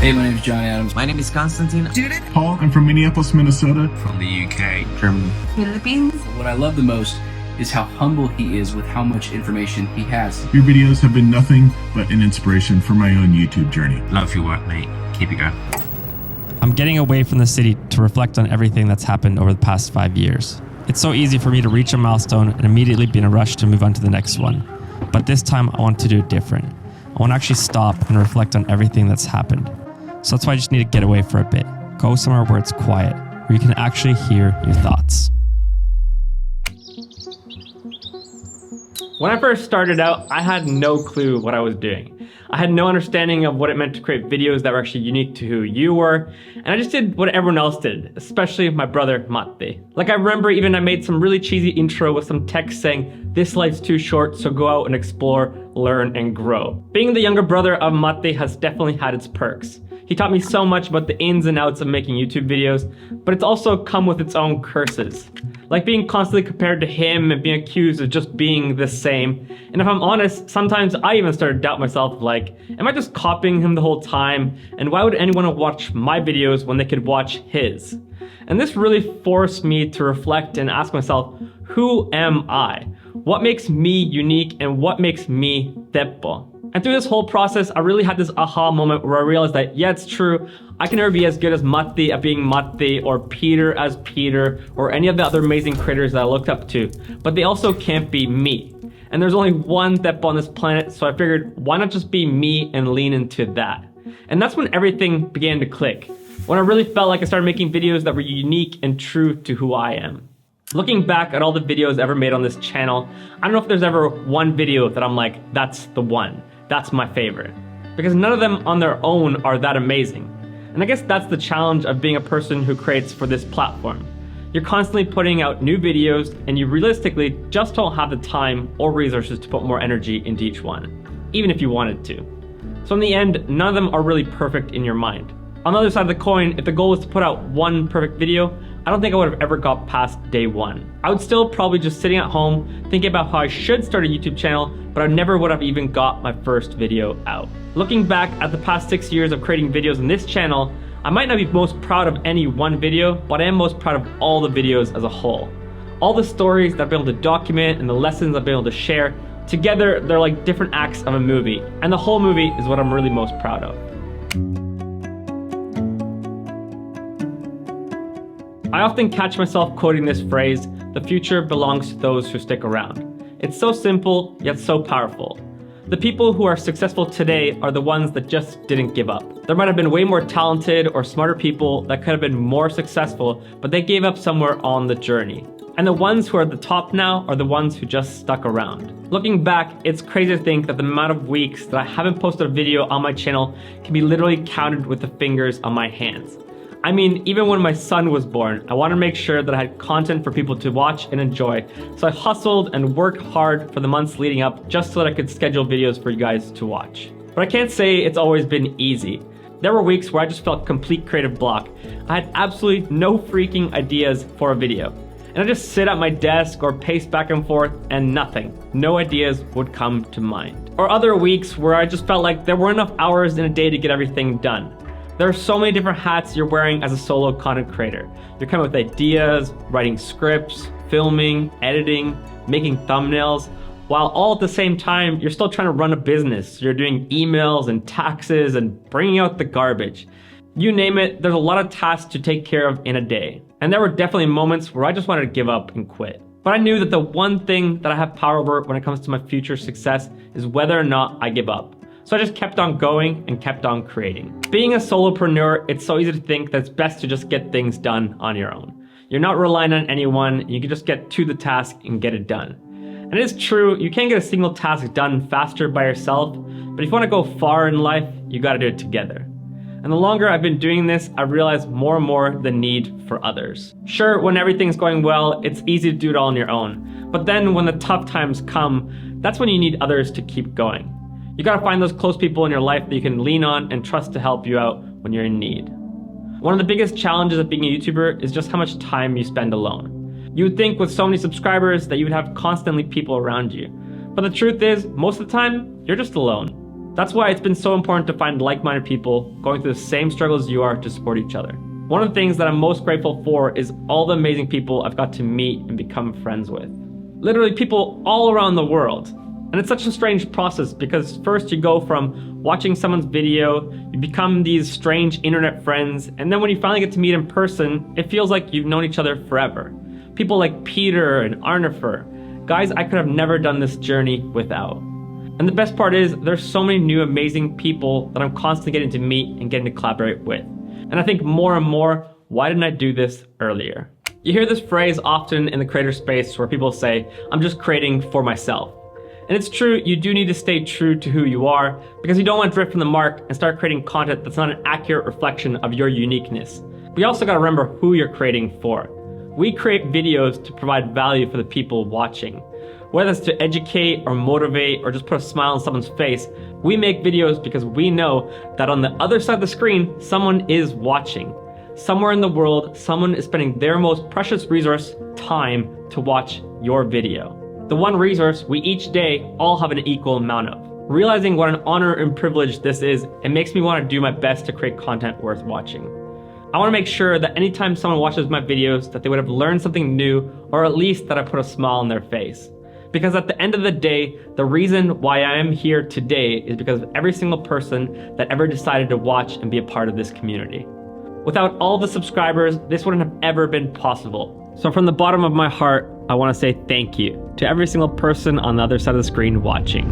Hey, my name is John Adams. My name is Constantine. Judith. Paul, I'm from Minneapolis, Minnesota. From the UK. Germany. Philippines. What I love the most is how humble he is with how much information he has. Your videos have been nothing but an inspiration for my own YouTube journey. Love your work, mate. Keep it going. I'm getting away from the city to reflect on everything that's happened over the past 5 years. It's so easy for me to reach a milestone and immediately be in a rush to move on to the next one. But this time I want to do it different. I want to actually stop and reflect on everything that's happened. So that's why I just need to get away for a bit. Go somewhere where it's quiet, where you can actually hear your thoughts. When I first started out, I had no clue what I was doing. I had no understanding of what it meant to create videos that were actually unique to who you were, and I just did what everyone else did, especially my brother Matti. Like I remember even I made some really cheesy intro with some text saying, "This life's too short, so go out and explore, learn, and grow." Being the younger brother of Matti has definitely had its perks. He taught me so much about the ins and outs of making YouTube videos, but it's also come with its own curses. Like being constantly compared to him and being accused of just being the same. And if I'm honest, sometimes I even started to doubt myself, like, am I just copying him the whole time? And why would anyone watch my videos when they could watch his? And this really forced me to reflect and ask myself, who am I? What makes me unique and what makes me Teppo? And through this whole process, I really had this aha moment where I realized that, yeah, it's true, I can never be as good as Matti at being Matti, or Peter as Peter, or any of the other amazing creators that I looked up to, but they also can't be me. And there's only one Teppo on this planet, so I figured, why not just be me and lean into that? And that's when everything began to click. When I really felt like I started making videos that were unique and true to who I am. Looking back at all the videos ever made on this channel, I don't know if there's ever one video that I'm like, that's the one. That's my favorite. Because none of them on their own are that amazing. And I guess that's the challenge of being a person who creates for this platform. You're constantly putting out new videos and you realistically just don't have the time or resources to put more energy into each one, even if you wanted to. So in the end, none of them are really perfect in your mind. On the other side of the coin, if the goal was to put out one perfect video, I don't think I would have ever got past day one. I would still probably just sitting at home thinking about how I should start a YouTube channel, but I never would have even got my first video out. Looking back at the past 6 years of creating videos on this channel, I might not be most proud of any one video, but I am most proud of all the videos as a whole. All the stories that I've been able to document and the lessons I've been able to share, together they're like different acts of a movie, and the whole movie is what I'm really most proud of. I often catch myself quoting this phrase, "The future belongs to those who stick around." It's so simple, yet so powerful. The people who are successful today are the ones that just didn't give up. There might have been way more talented or smarter people that could have been more successful, but they gave up somewhere on the journey. And the ones who are at the top now are the ones who just stuck around. Looking back, it's crazy to think that the amount of weeks that I haven't posted a video on my channel can be literally counted with the fingers on my hands. I mean, even when my son was born, I wanted to make sure that I had content for people to watch and enjoy. So I hustled and worked hard for the months leading up just so that I could schedule videos for you guys to watch. But I can't say it's always been easy. There were weeks where I just felt complete creative block. I had absolutely no freaking ideas for a video. And I just sit at my desk or pace back and forth and nothing. No ideas would come to mind. Or other weeks where I just felt like there weren't enough hours in a day to get everything done. There are so many different hats you're wearing as a solo content creator. You're coming with ideas, writing scripts, filming, editing, making thumbnails, while all at the same time, you're still trying to run a business. You're doing emails and taxes and bringing out the garbage. You name it, there's a lot of tasks to take care of in a day. And there were definitely moments where I just wanted to give up and quit. But I knew that the one thing that I have power over when it comes to my future success is whether or not I give up. So I just kept on going and kept on creating. Being a solopreneur, it's so easy to think that it's best to just get things done on your own. You're not relying on anyone, you can just get to the task and get it done. And it is true, you can't get a single task done faster by yourself, but if you want to go far in life, you gotta do it together. And the longer I've been doing this, I realize more and more the need for others. Sure, when everything's going well, it's easy to do it all on your own. But then when the tough times come, that's when you need others to keep going. You gotta find those close people in your life that you can lean on and trust to help you out when you're in need. One of the biggest challenges of being a YouTuber is just how much time you spend alone. You would think with so many subscribers that you would have constantly people around you. But the truth is, most of the time, you're just alone. That's why it's been so important to find like-minded people going through the same struggles you are to support each other. One of the things that I'm most grateful for is all the amazing people I've got to meet and become friends with. Literally people all around the world. And it's such a strange process because first you go from watching someone's video, you become these strange internet friends, and then when you finally get to meet in person, it feels like you've known each other forever. People like Peter and Arnifer, guys I could have never done this journey without. And the best part is there's so many new amazing people that I'm constantly getting to meet and getting to collaborate with. And I think more and more, why didn't I do this earlier? You hear this phrase often in the creator space where people say, I'm just creating for myself. And it's true, you do need to stay true to who you are because you don't want to drift from the mark and start creating content that's not an accurate reflection of your uniqueness. But you also got to remember who you're creating for. We create videos to provide value for the people watching. Whether it's to educate or motivate or just put a smile on someone's face, we make videos because we know that on the other side of the screen, someone is watching. Somewhere in the world, someone is spending their most precious resource, time, to watch your video. The one resource we each day all have an equal amount of. Realizing what an honor and privilege this is, it makes me want to do my best to create content worth watching. I want to make sure that anytime someone watches my videos that they would have learned something new, or at least that I put a smile on their face. Because at the end of the day, the reason why I am here today is because of every single person that ever decided to watch and be a part of this community. Without all the subscribers, this wouldn't have ever been possible. So from the bottom of my heart, I want to say thank you to every single person on the other side of the screen watching.